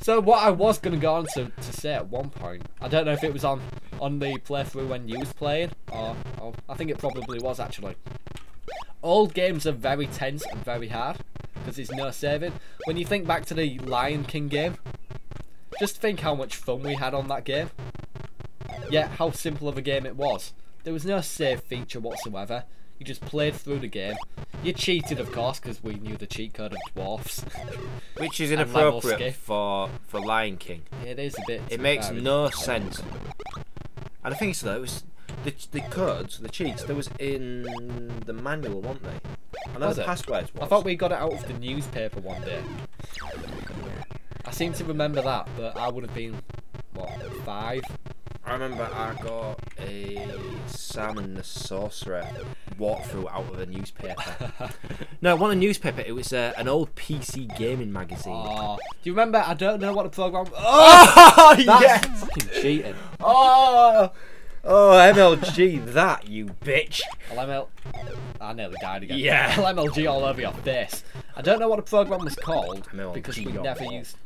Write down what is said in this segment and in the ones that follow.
So what I was going to go on to say at one point, I don't know if it was on the playthrough when you was playing, or I think it probably was actually. Old games are very tense and very hard, because there's no saving. When you think back to the Lion King game, just think how much fun we had on that game. Yet how simple of a game it was. There was no save feature whatsoever. You just played through the game. You cheated, of course, because we knew the cheat code of dwarfs. Which is inappropriate for Lion King. It is a bit. It makes no sense. And I think so. It was the codes, the cheats. There was in the manual, weren't they? I know the passwords was. I thought we got it out of the newspaper one day. I seem to remember that, but I would have been what, 5? I remember I got a Sam and the Sorcerer walkthrough out of a newspaper. No, it wasn't a newspaper, it was an old PC gaming magazine. Oh, do you remember? I don't know what the program. Oh, that's yes! fucking cheating. Oh, MLG, that, you bitch. LML. I nearly died again. Yeah. LMLG all over your face. I don't know what the program was called because we never used.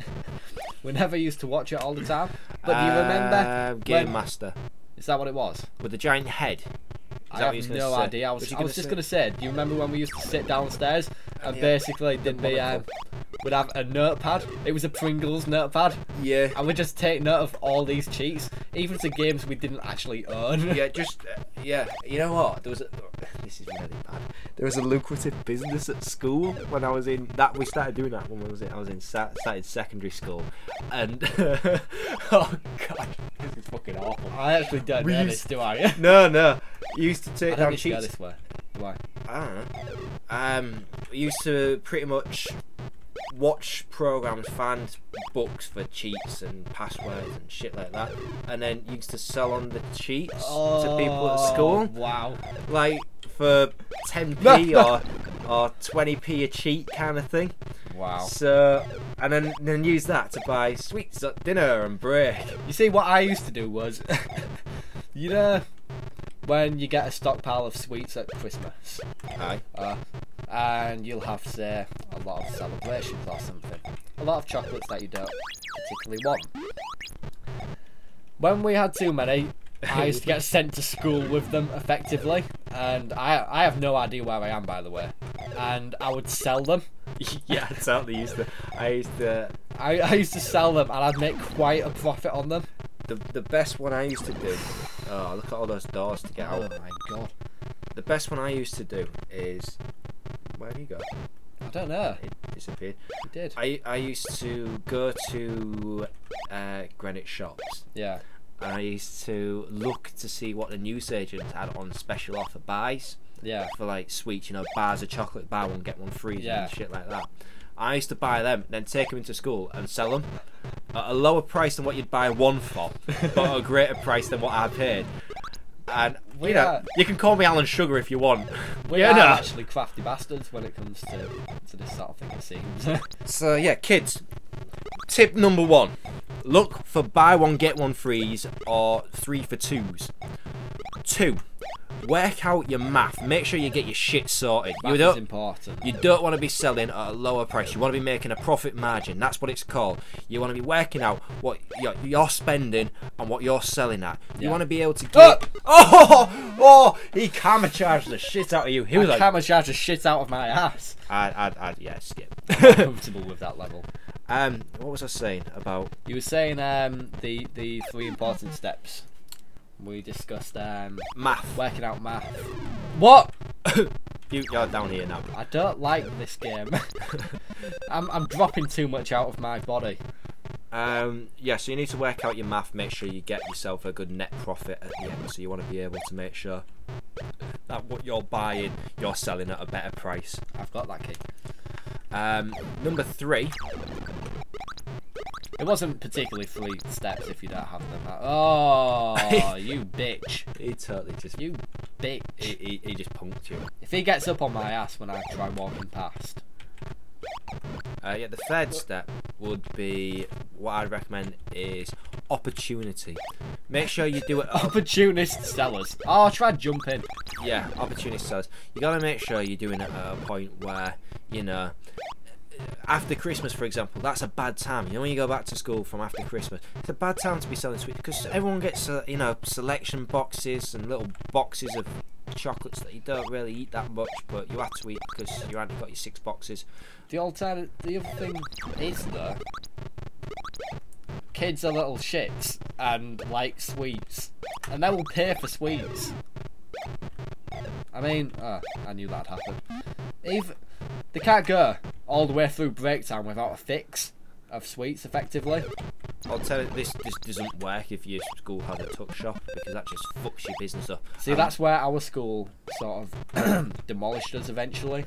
We never used to watch it all the time. But do you remember? Game Master. Is that what it was? With the giant head. I have no idea. I was just going to say, do you remember when we used to sit downstairs and basically we'd have a notepad? It was a Pringles notepad. Yeah. And we'd just take note of all these cheats, even to games we didn't actually own. Yeah, yeah. You know what? This is really bad. There was a lucrative business at school when I was in that. We started doing that when I was in started secondary school, and oh god, this is fucking awful. I actually don't know this, do I? No. You used to take down cheats. Go this way. Why? I don't know. We used to pretty much watch programs, find books for cheats and passwords and shit like that, and then used to sell on the cheats to people at school. Wow. Like for 10p or 20p a cheat kind of thing. Wow. So, and then use that to buy sweets at dinner and break. You see, what I used to do was, you know, when you get a stockpile of sweets at Christmas, Aye. And you'll have, say, a lot of celebrations or something, a lot of chocolates that you don't particularly want. When we had too many, I used to get sent to school with them, effectively, and I have no idea where I am, by the way, and I would sell them. Yeah, I totally used to. I used to sell them, and I'd make quite a profit on them. The best one I used to do. Oh, look at all those doors to get out. Oh my god. The best one I used to do is. Where did he go? I don't know. It disappeared. It did. I used to go to Greenwich shops. Yeah. And I used to look to see what the newsagents had on special offer buys. Yeah. For like sweets, you know, bars of chocolate, buy one get one free, yeah, and shit like that. I used to buy them, then take them into school and sell them at a lower price than what you'd buy one for, but at a greater price than what I paid. And you know, you can call me Alan Sugar if you want. We are actually crafty bastards when it comes to this sort of thing, it seems. So yeah, kids. Tip number 1: look for buy one get one frees or 3 for 2s. 2: work out your math. Make sure you get your shit sorted. Math is important. You don't want to be selling at a lower price. You want to be making a profit margin. That's what it's called. You want to be working out what you're spending and what you're selling at. You want to be able to get... He karma charged the shit out of you. He was like... karma charged the shit out of my ass. Yeah, skip. I'm not comfortable with that level. What was I saying about... You were saying the 3 important steps. We discussed math. Working out math. What? You're down here now. I don't like this game. I'm dropping too much out of my body. Yeah, so you need to work out your math, make sure you get yourself a good net profit at the end, so you want to be able to make sure that what you're buying, you're selling at a better price. I've got that key. Number 3. It wasn't particularly 3 steps if you don't have them. Oh, you bitch. He totally just... You bitch. He just punked you. If he gets up on my ass when I try walking past. Yeah, the 3rd step would be, what I'd recommend is opportunity. Make sure you do it... Opportunist sellers. Oh, try jumping. Yeah, opportunist sellers. You got to make sure you're doing it at a point where, you know... after Christmas, for example, that's a bad time. You know, when you go back to school from after Christmas, it's a bad time to be selling sweets because everyone gets, you know, selection boxes and little boxes of chocolates that you don't really eat that much, but you have to eat because you haven't got your 6 boxes. The other thing is though, kids are little shits and like sweets, and they will pay for sweets. I mean, I knew that'd happen. They can't go all the way through break time without a fix of sweets, effectively. I'll tell you, this doesn't work if your school has a tuck shop, because that just fucks your business up. See, that's where our school sort of demolished us eventually.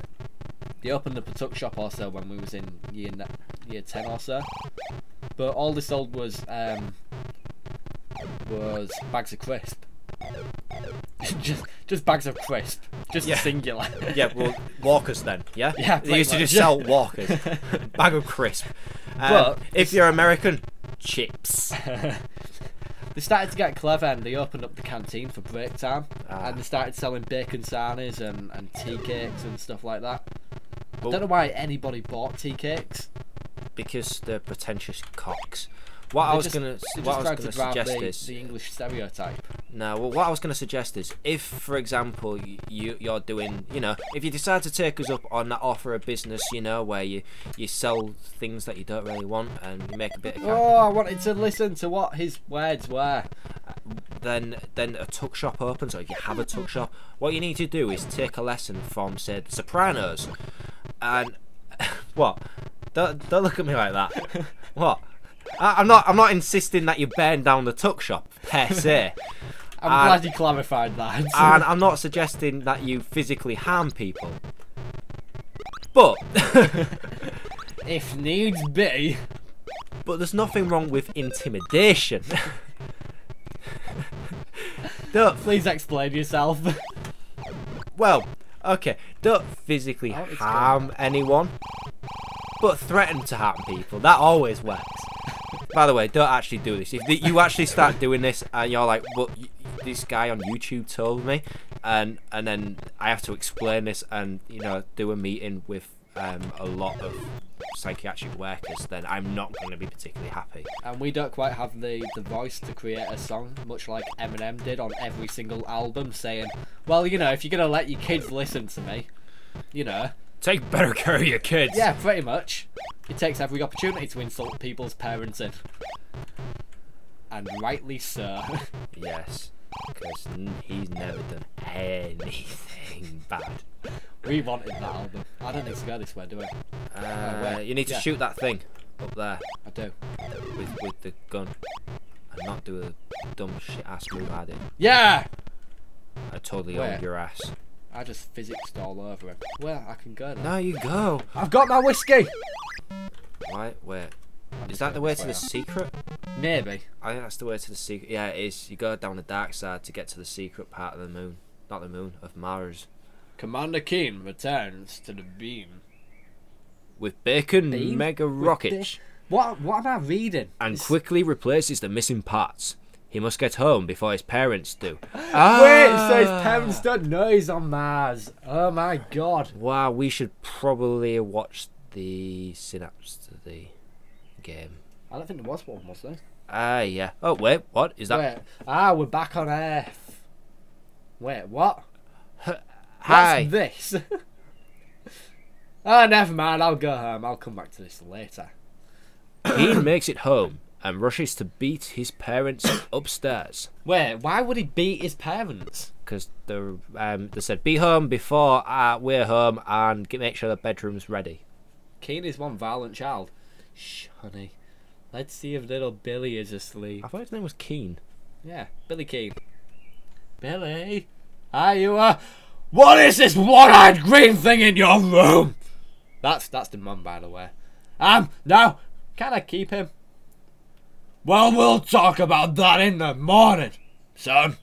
They opened up a tuck shop also when we was in year 10 or so. But all they sold was bags of crisp. just bags of crisp. Just singular. Yeah, well, Walkers then, yeah? Yeah, they used to just sell Walkers. Bag of crisp. But if you're American, chips. They started to get clever and they opened up the canteen for break time. And they started selling bacon sarnies and tea cakes and stuff like that. I don't know why anybody bought tea cakes. Because they're pretentious cocks. What I was going to suggest is the English stereotype. No, well, what I was going to suggest is, if, for example, you're doing, you know, if you decide to take us up on that offer of business, you know, where you sell things that you don't really want and you make a bit of cash. Oh, I wanted to listen to what his words were. Then a tuck shop opens, or if you have a tuck shop, what you need to do is take a lesson from, say, The Sopranos, and what? Don't look at me like that. What? I'm not insisting that you burn down the tuck shop per se. I'm glad you clarified that. And I'm not suggesting that you physically harm people. But if needs be. But there's nothing wrong with intimidation. Please explain yourself. Well, okay, don't physically harm anyone, but threaten to harm people. That always works. By the way, don't actually do this. If you actually start doing this and you're like, well, this guy on YouTube told me, and then I have to explain this and, you know, do a meeting with a lot of psychiatric workers, then I'm not going to be particularly happy. And we don't quite have the voice to create a song, much like Eminem did on every single album, saying, well, you know, if you're going to let your kids listen to me, you know, take better care of your kids. Yeah, pretty much. He takes every opportunity to insult people's parenting. And rightly so. Yes, because he's never done anything bad. We wanted that album. I don't need to go this way, do we? You need to shoot that thing up there. I do. With the gun. And not do a dumb shit ass move I did. Yeah! I totally owned your ass. I just physicsed all over him. Well, I can go now. No, you go. I've got my whiskey! Right, wait. Is that the way to the secret? Maybe. I think that's the way to the secret. Yeah, it is. You go down the dark side to get to the secret part of the moon. Not the moon, of Mars. Commander Keen returns to the beam. With bacon mega rockets. What am I reading? And quickly replaces the missing parts. He must get home before his parents do. Wait, so his parents don't know he's on Mars. Oh my god. Wow, we should probably watch the synapse to the game. I don't think there was one, was there? Yeah. Oh, wait, what is that? Wait. We're back on Earth. Wait, what? Hi. What's this? Oh, never mind, I'll go home. I'll come back to this later. Keen makes it home and rushes to beat his parents upstairs. Wait, why would he beat his parents? Because they said, be home before we're home and make sure the bedroom's ready. Keen is one violent child. Shh, honey. Let's see if little Billy is asleep. I thought his name was Keen. Yeah, Billy Keen. Billy? Are you What is this one-eyed green thing in your room? That's the mum, by the way. Now, can I keep him? Well, we'll talk about that in the morning. Son,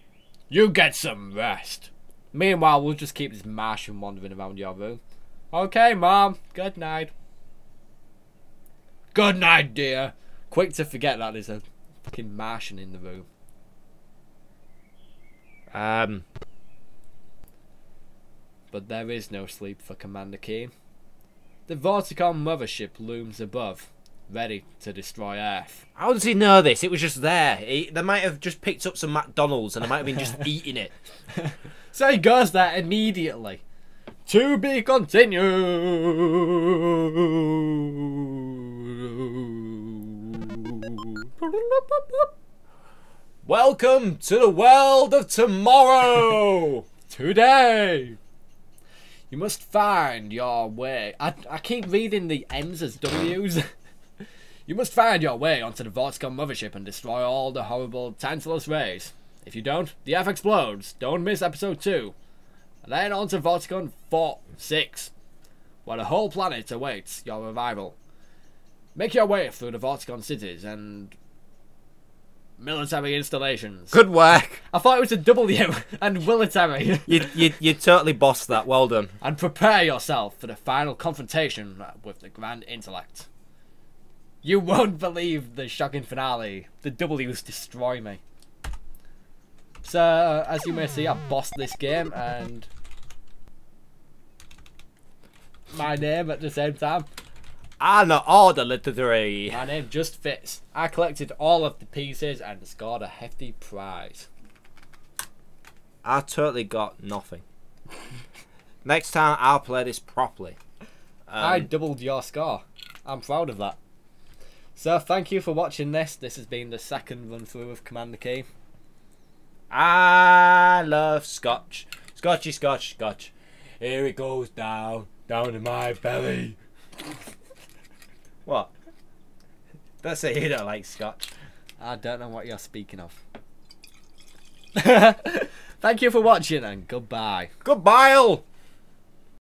you get some rest. Meanwhile, we'll just keep this Martian wandering around your room. Okay, Mom. Good night. Good night, dear. Quick to forget that there's a fucking Martian in the room. But there is no sleep for Commander Keen. The Vorticon mothership looms above, ready to destroy Earth. How does he know this? It was just there. They might have just picked up some McDonald's and they might have been just eating it. So he goes there immediately. To be continued. Welcome to the world of tomorrow. Today. You must find your way. I keep reading the M's as W's. You must find your way onto the Vorticon mothership and destroy all the horrible Tantalus rays. If you don't, the Earth explodes. Don't miss episode 2. And then on to Vorticon 6, where the whole planet awaits your arrival. Make your way through the Vorticon cities and military installations. Good work. I thought it was a W and military. You totally bossed that. Well done. And prepare yourself for the final confrontation with the Grand Intellect. You won't believe the shocking finale. The W's destroy me. So, as you may see, I bossed this game and my name at the same time. And order literary. My name just fits. I collected all of the pieces and scored a hefty prize. I totally got nothing. Next time I'll play this properly. I doubled your score. I'm proud of that. So thank you for watching this. This has been the second run through of Commander Key. I love Scotch. Scotchy, Scotch, Scotch. Here it goes down in my belly. What? Don't say you don't like Scotch. I don't know what you're speaking of. Thank you for watching and goodbye. Goodbye.